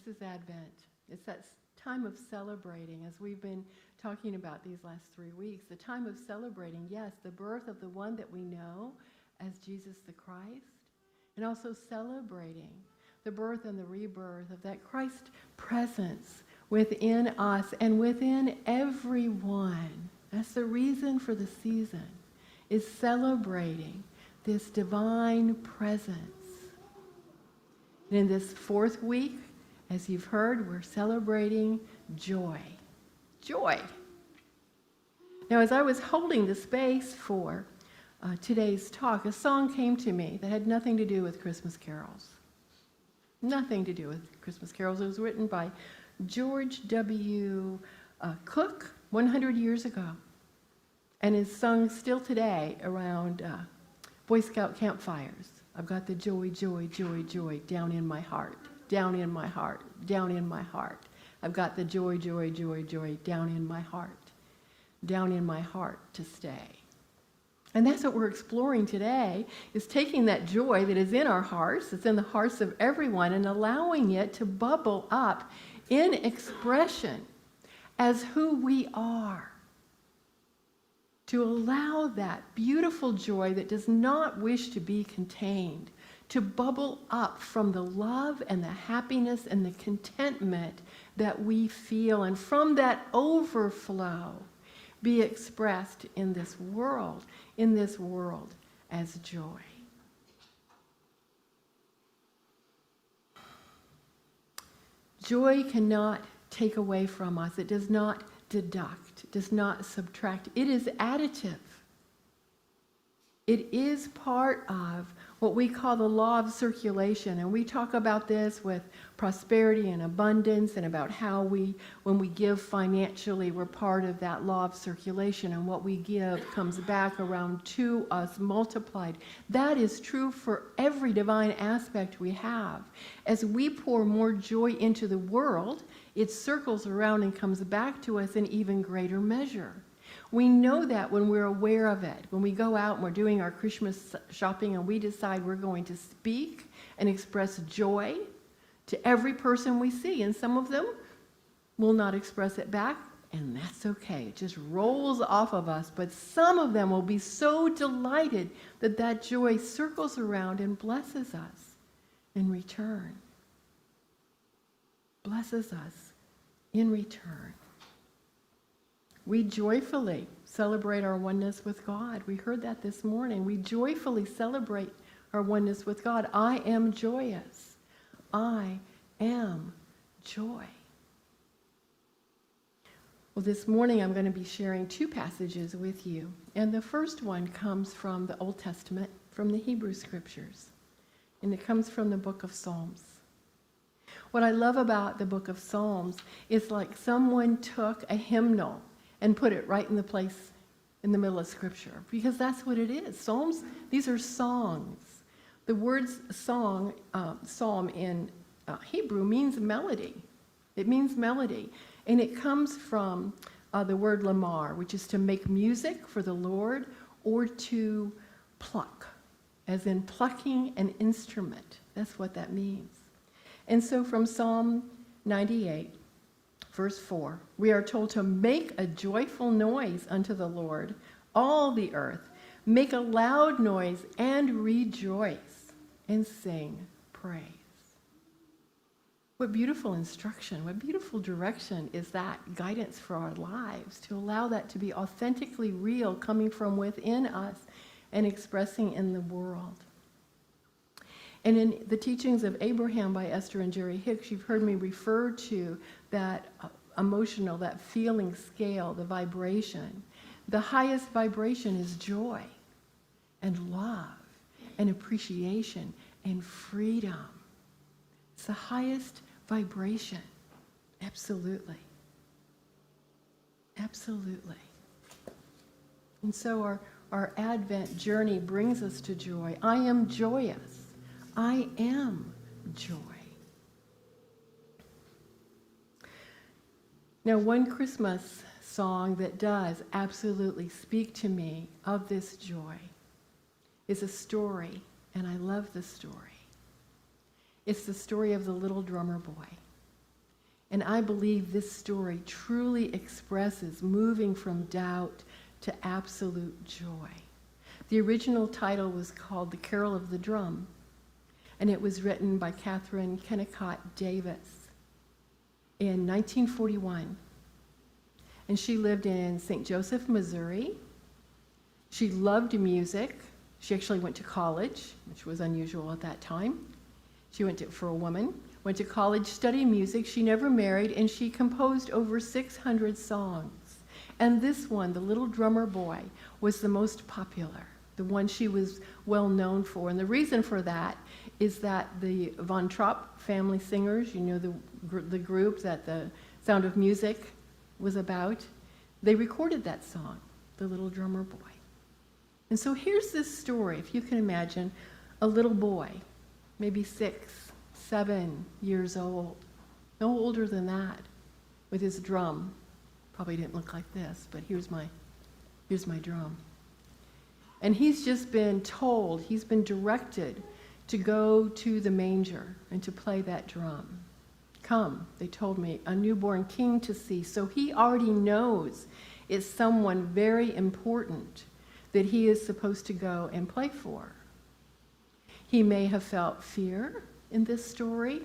is Advent. It's that time of celebrating, as we've been talking about these last 3 weeks, the time of celebrating, yes, the birth of the one that we know as Jesus the Christ, and also celebrating the birth and the rebirth of that Christ presence within us and within everyone. That's the reason for the season, is celebrating this divine presence. And in this fourth week, as you've heard, we're celebrating joy. Joy. Now, as I was holding the space for today's talk, a song came to me that had nothing to do with Christmas carols. Nothing to do with Christmas carols. It was written by George W. Cook 100 years ago, and is sung still today around Boy Scout campfires. I've got the joy, joy, joy, joy down in my heart, down in my heart, down in my heart. I've got the joy, joy, joy, joy down in my heart to stay. And that's what we're exploring today, is taking that joy that is in our hearts, it's in the hearts of everyone, and allowing it to bubble up in expression as who we are. To allow that beautiful joy that does not wish to be contained to bubble up from the love and the happiness and the contentment that we feel, and from that overflow be expressed in this world as joy. Joy cannot take away from us. It does not deduct, it does not subtract. It is additive. It is part of what we call the law of circulation. And we talk about this with prosperity and abundance, and about how when we give financially, we're part of that law of circulation, and what we give comes back around to us multiplied. That is true for every divine aspect we have. As we pour more joy into the world, it circles around and comes back to us in even greater measure. We know that when we're aware of it. When we go out and we're doing our Christmas shopping and we decide we're going to speak and express joy to every person we see. And some of them will not express it back, and that's okay. It just rolls off of us. But some of them will be so delighted that that joy circles around and blesses us in return. Blesses us in return. We joyfully celebrate our oneness with God. We heard that this morning. We joyfully celebrate our oneness with God. I am joyous. I am joy. Well, this morning I'm going to be sharing two passages with you. And the first one comes from the Old Testament, from the Hebrew Scriptures. And it comes from the book of Psalms. What I love about the book of Psalms is like someone took a hymnal and put it right in the place in the middle of Scripture, because that's what it is. Psalms, these are songs. The word psalm in Hebrew means melody. It means melody. And it comes from the word lamar, which is to make music for the Lord, or to pluck, as in plucking an instrument. That's what that means. And so from Psalm 98, verse 4, we are told to make a joyful noise unto the Lord, all the earth. Make a loud noise and rejoice and sing praise. What beautiful instruction, what beautiful direction is that guidance for our lives, to allow that to be authentically real, coming from within us and expressing in the world. And in the teachings of Abraham by Esther and Jerry Hicks, you've heard me refer to that emotional, that feeling scale, the vibration. The highest vibration is joy and love and appreciation and freedom. It's the highest vibration. Absolutely. Absolutely. And so our Advent journey brings us to joy. I am joyous. I am joy. Now, one Christmas song that does absolutely speak to me of this joy is a story, and I love the story. It's the story of the little drummer boy. And I believe this story truly expresses moving from doubt to absolute joy. The original title was called The Carol of the Drum, and it was written by Catherine Kennicott Davis in 1941. And she lived in St. Joseph, Missouri. She loved music. She actually went to college, which was unusual at that time. She for a woman, went to college, studied music. She never married, and she composed over 600 songs. And this one, The Little Drummer Boy, was the most popular, the one she was well known for. And the reason for that is that the Von Trapp family singers, you know, the group that the Sound of Music was about, they recorded that song, The Little Drummer Boy. And so here's this story, if you can imagine, a little boy, maybe 6, 7 years old, no older than that, with his drum. Probably didn't look like this, but here's my drum. And he's just been told, he's been directed to go to the manger and to play that drum. Come, they told me, a newborn king to see. So he already knows it's someone very important that he is supposed to go and play for. He may have felt fear in this story.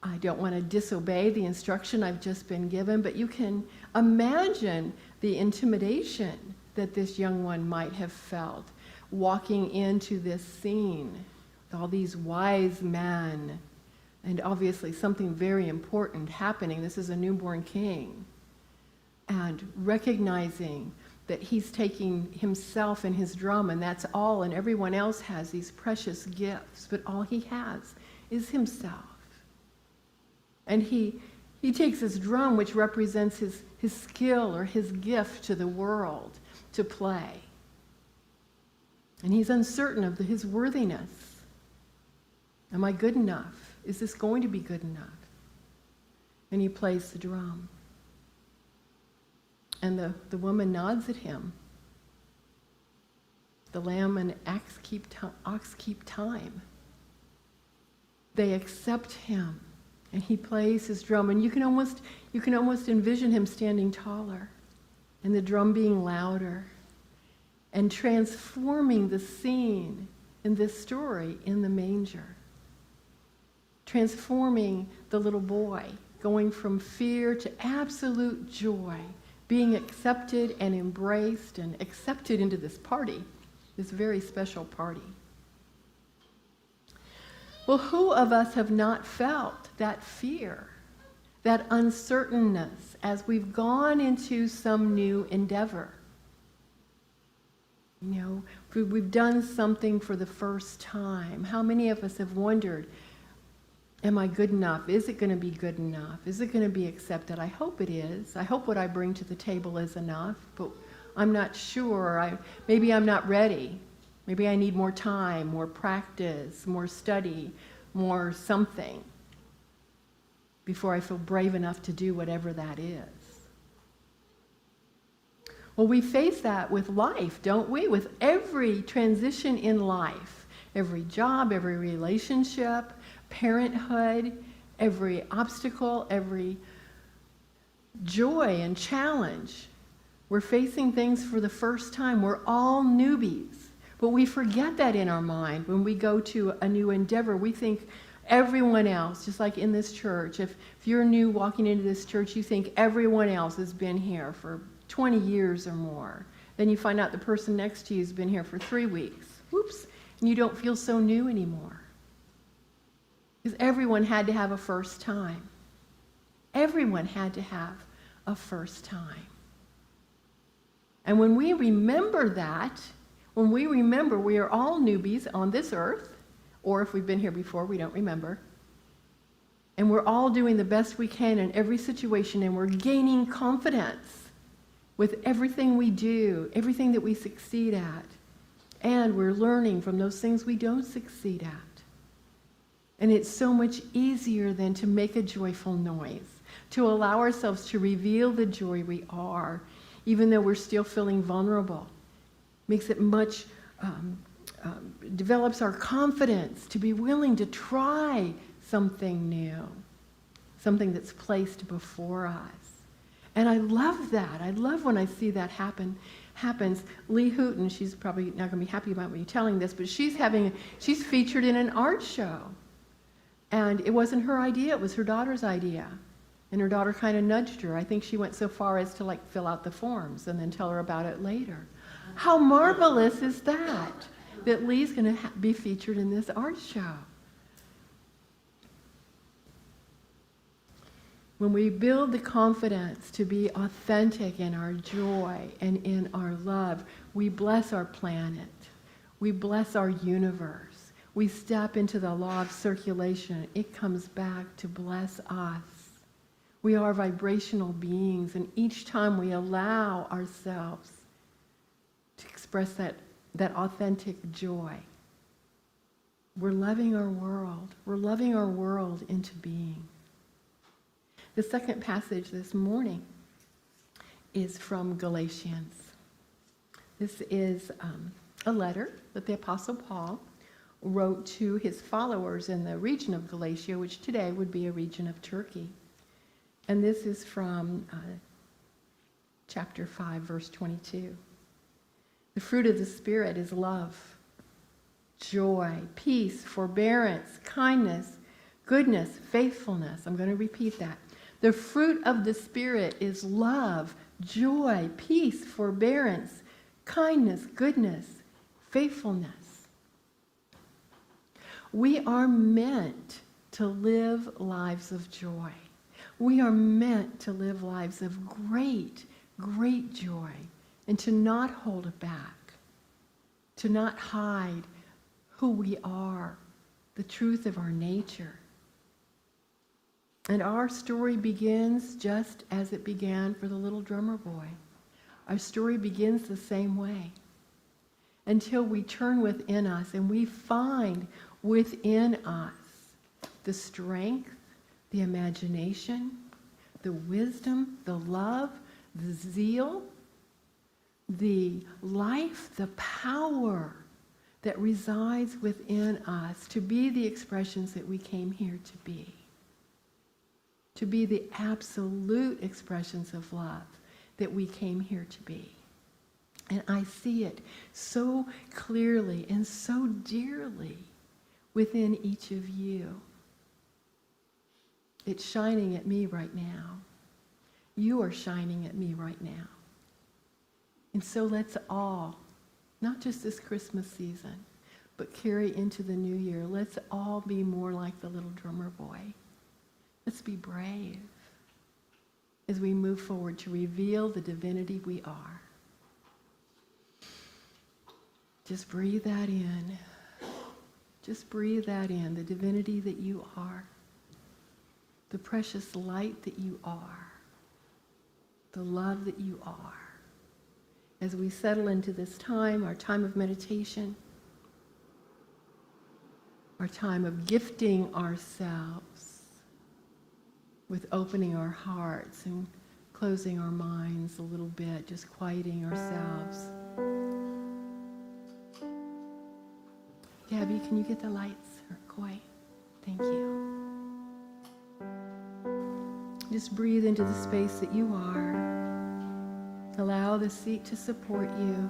I don't want to disobey the instruction I've just been given, but you can imagine the intimidation that this young one might have felt walking into this scene with all these wise men, and obviously something very important happening. This is a newborn king. And recognizing that he's taking himself and his drum, and that's all, and everyone else has these precious gifts, but all he has is himself. And he takes his drum, which represents his skill or his gift to the world to play. And he's uncertain of his worthiness. Am I good enough? Is this going to be good enough? And he plays the drum. And the woman nods at him. The lamb and ox keep time. They accept him, and he plays his drum. And you can almost envision him standing taller, and the drum being louder, and transforming the scene in this story in the manger. Transforming the little boy, going from fear to absolute joy, being accepted and embraced and accepted into this party, this very special party. Well, who of us have not felt that fear, that uncertainness as we've gone into some new endeavor? You know, we've done something for the first time. How many of us have wondered, am I good enough? Is it going to be good enough? Is it going to be accepted? I hope it is. I hope what I bring to the table is enough, but I'm not sure. Maybe I'm not ready. Maybe I need more time, more practice, more study, more something before I feel brave enough to do whatever that is. Well, we face that with life, don't we? With every transition in life, every job, every relationship, parenthood, every obstacle, every joy and challenge. We're facing things for the first time. We're all newbies. But we forget that in our mind when we go to a new endeavor. We think everyone else, just like in this church, if you're new walking into this church, you think everyone else has been here for 20 years or more. Then you find out the person next to you has been here for 3 weeks. Whoops. And you don't feel so new anymore. Because everyone had to have a first time. Everyone had to have a first time. And when we remember that, when we remember we are all newbies on this earth, or if we've been here before, we don't remember, and we're all doing the best we can in every situation, and we're gaining confidence with everything we do, everything that we succeed at, and we're learning from those things we don't succeed at. And it's so much easier than to make a joyful noise, to allow ourselves to reveal the joy we are, even though we're still feeling vulnerable. Makes it much, develops our confidence to be willing to try something new. something that's placed before us. And I love that. I love when I see that happens. Lee Hooten, she's probably not going to be happy about me telling this, but she's featured in an art show. And it wasn't her idea, it was her daughter's idea. And her daughter kind of nudged her. I think she went so far as to like fill out the forms and then tell her about it later. How marvelous is that Lee's going to be featured in this art show. When we build the confidence to be authentic in our joy and in our love, we bless our planet. We bless our universe. We step into the law of circulation. It comes back to bless us. We are vibrational beings, and each time we allow ourselves to express that authentic joy, we're loving our world. We're loving our world into being. The second passage this morning is from Galatians. This is a letter that the Apostle Paul wrote to his followers in the region of Galatia, which today would be a region of Turkey. And this is from chapter 5, verse 22. The fruit of the Spirit is love, joy, peace, forbearance, kindness, goodness, faithfulness. I'm going to repeat that. The fruit of the Spirit is love, joy, peace, forbearance, kindness, goodness, faithfulness. We are meant to live lives of joy. We are meant to live lives of great, great joy, and to not hold it back, to not hide who we are, the truth of our nature. And our story begins just as it began for the little drummer boy. Our story begins the same way until we turn within us and we find within us the strength, the imagination, the wisdom, the love, the zeal, the life, the power that resides within us to be the expressions that we came here to be the absolute expressions of love that we came here to be. And I see it so clearly and so dearly within each of you. It's shining at me right now. You are shining at me right now. And so let's all, not just this Christmas season, but carry into the new year, let's all be more like the little drummer boy. Let's be brave as we move forward to reveal the divinity we are. Just breathe that in. Just breathe that in, the divinity that you are, the precious light that you are, the love that you are. As we settle into this time, our time of meditation, our time of gifting ourselves with opening our hearts and closing our minds a little bit, just quieting ourselves. Gabby, can you get the lights? Or Koi? Thank you. Just breathe into the space that you are. Allow the seat to support you.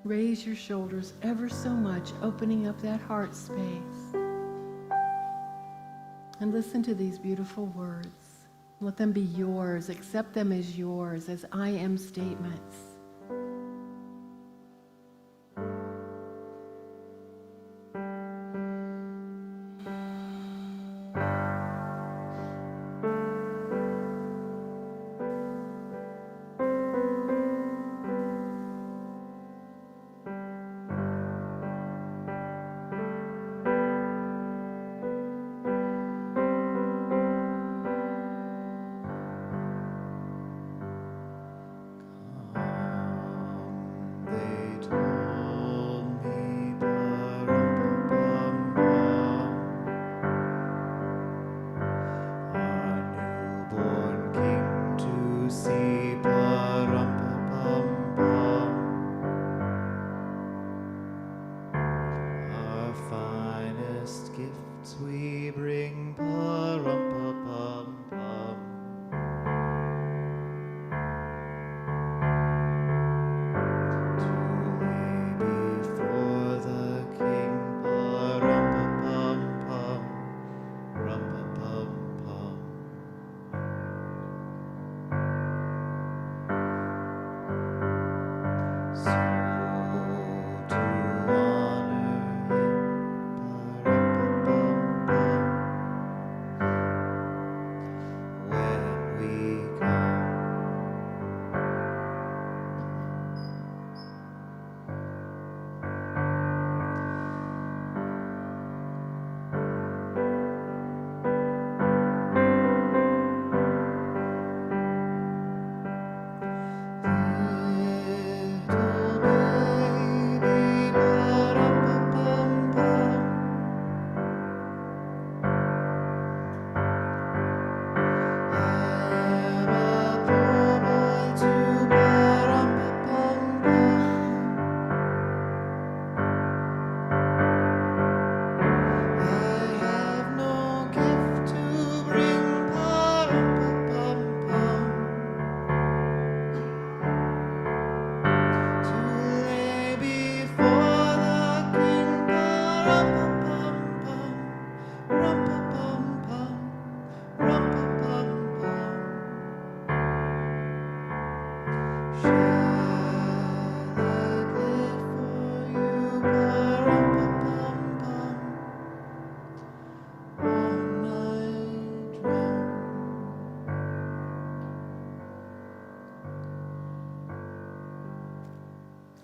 Raise your shoulders ever so much, opening up that heart space. And listen to these beautiful words. Let them be yours. Accept them as yours, as I am statements. We bring pa-rum,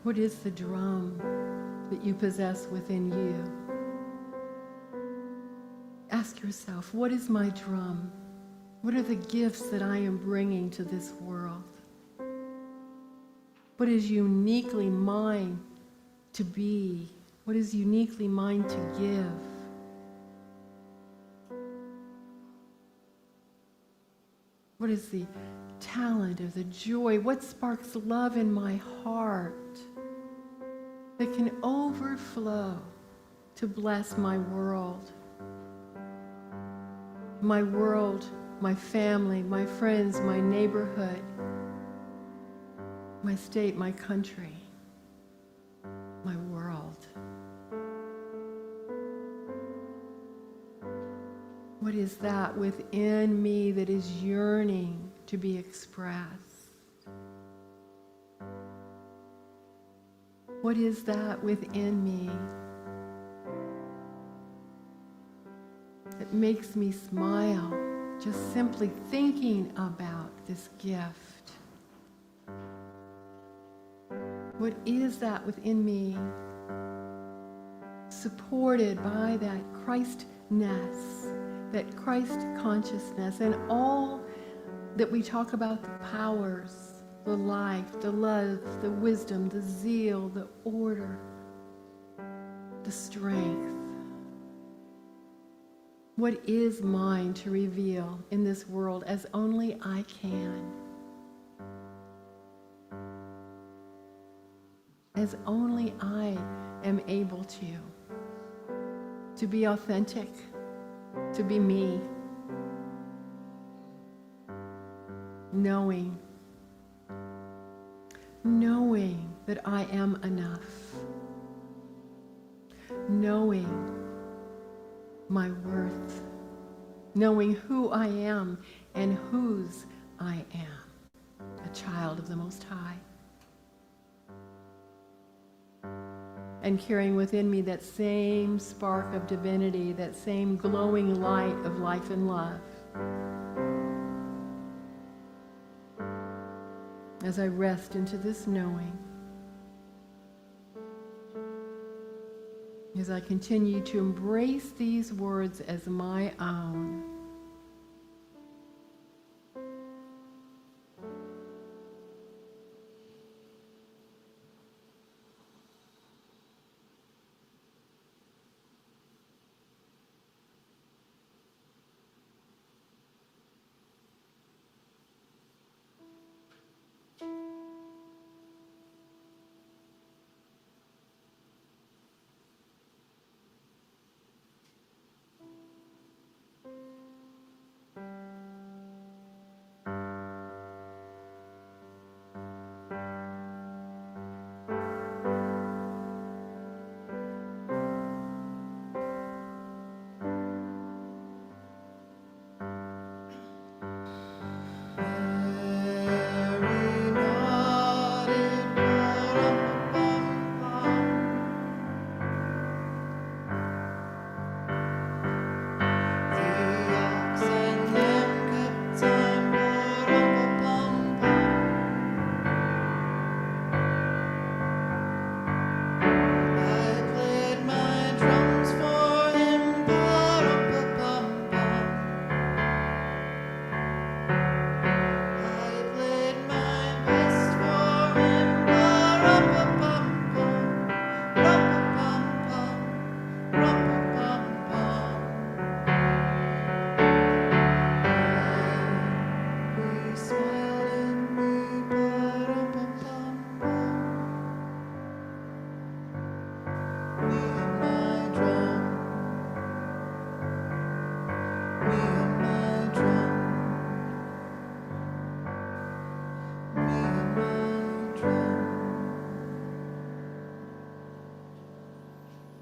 What is the drum that you possess within you? Ask yourself, what is my drum? What are the gifts that I am bringing to this world? What is uniquely mine to be? What is uniquely mine to give? What is the talent or the joy? What sparks love in my heart that can overflow to bless my world? My world, my family, my friends, my neighborhood, my state, my country, my world. What is that within me that is yearning to be expressed? What is that within me that makes me smile just simply thinking about this gift? What is that within me, supported by that Christness, that Christ consciousness, and all that we talk about, the powers, the life, the love, the wisdom, the zeal, the order, the strength? What is mine to reveal in this world as only I can? As only I am able to be authentic, to be me, knowing that I am enough, knowing my worth, knowing who I am and whose I am, a child of the Most High. And carrying within me that same spark of divinity, that same glowing light of life and love. As I rest into this knowing, as I continue to embrace these words as my own,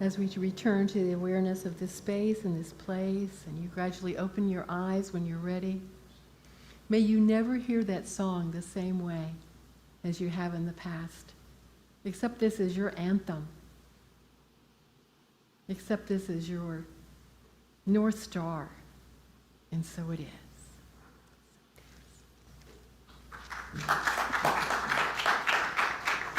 as we return to the awareness of this space and this place, and you gradually open your eyes when you're ready, may you never hear that song the same way as you have in the past. Accept this as your anthem. Accept this as your North Star. And so it is.